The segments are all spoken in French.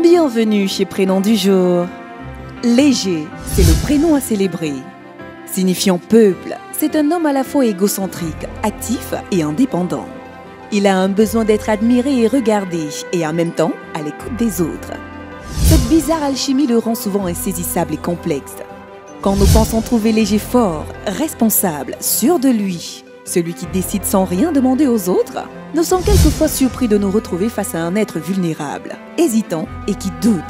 Bienvenue chez Prénom du jour. Léger, c'est le prénom à célébrer. Signifiant peuple, c'est un homme à la fois égocentrique, actif et indépendant. Il a un besoin d'être admiré et regardé, et en même temps à l'écoute des autres. Cette bizarre alchimie le rend souvent insaisissable et complexe. Quand nous pensons trouver Léger fort, responsable, sûr de lui, celui qui décide sans rien demander aux autres, nous sommes quelquefois surpris de nous retrouver face à un être vulnérable, hésitant et qui doute.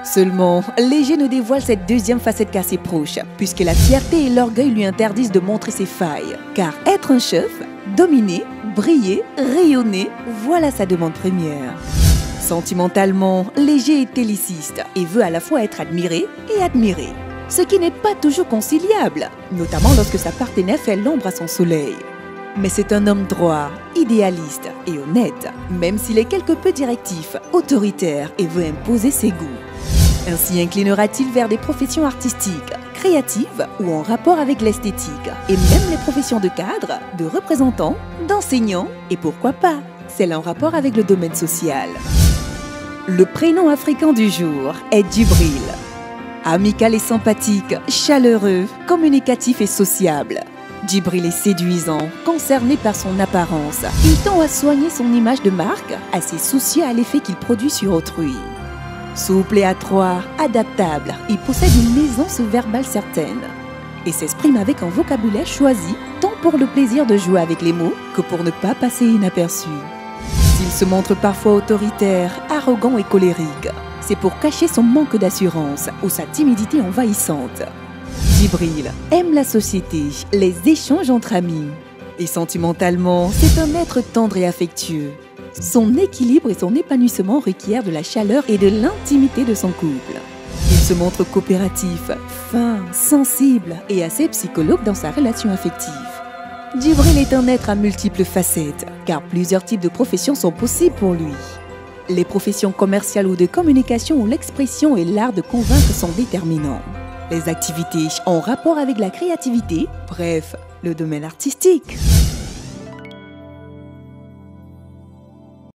Seulement, Léger ne dévoile cette deuxième facette qu'à ses proches, puisque la fierté et l'orgueil lui interdisent de montrer ses failles. Car être un chef, dominer, briller, rayonner, voilà sa demande première. Sentimentalement, Léger est helléniste et veut à la fois être admiré et admiré. Ce qui n'est pas toujours conciliable, notamment lorsque sa partenaire fait l'ombre à son soleil. Mais c'est un homme droit, idéaliste et honnête, même s'il est quelque peu directif, autoritaire et veut imposer ses goûts. Ainsi inclinera-t-il vers des professions artistiques, créatives ou en rapport avec l'esthétique, et même les professions de cadre, de représentant, d'enseignant et pourquoi pas, celles en rapport avec le domaine social. Le prénom africain du jour est Djibril. Amical et sympathique, chaleureux, communicatif et sociable. Djibril est séduisant, concerné par son apparence. Il tend à soigner son image de marque, assez soucieux à l'effet qu'il produit sur autrui. Souple et adroit, adaptable, il possède une aisance verbale certaine et s'exprime avec un vocabulaire choisi, tant pour le plaisir de jouer avec les mots que pour ne pas passer inaperçu. S'il se montre parfois autoritaire, arrogant et colérique, c'est pour cacher son manque d'assurance ou sa timidité envahissante. Djibril aime la société, les échanges entre amis. Et sentimentalement, c'est un être tendre et affectueux. Son équilibre et son épanouissement requièrent de la chaleur et de l'intimité de son couple. Il se montre coopératif, fin, sensible et assez psychologue dans sa relation affective. Djibril est un être à multiples facettes, car plusieurs types de professions sont possibles pour lui. Les professions commerciales ou de communication où l'expression et l'art de convaincre sont déterminants. Les activités en rapport avec la créativité, bref, le domaine artistique.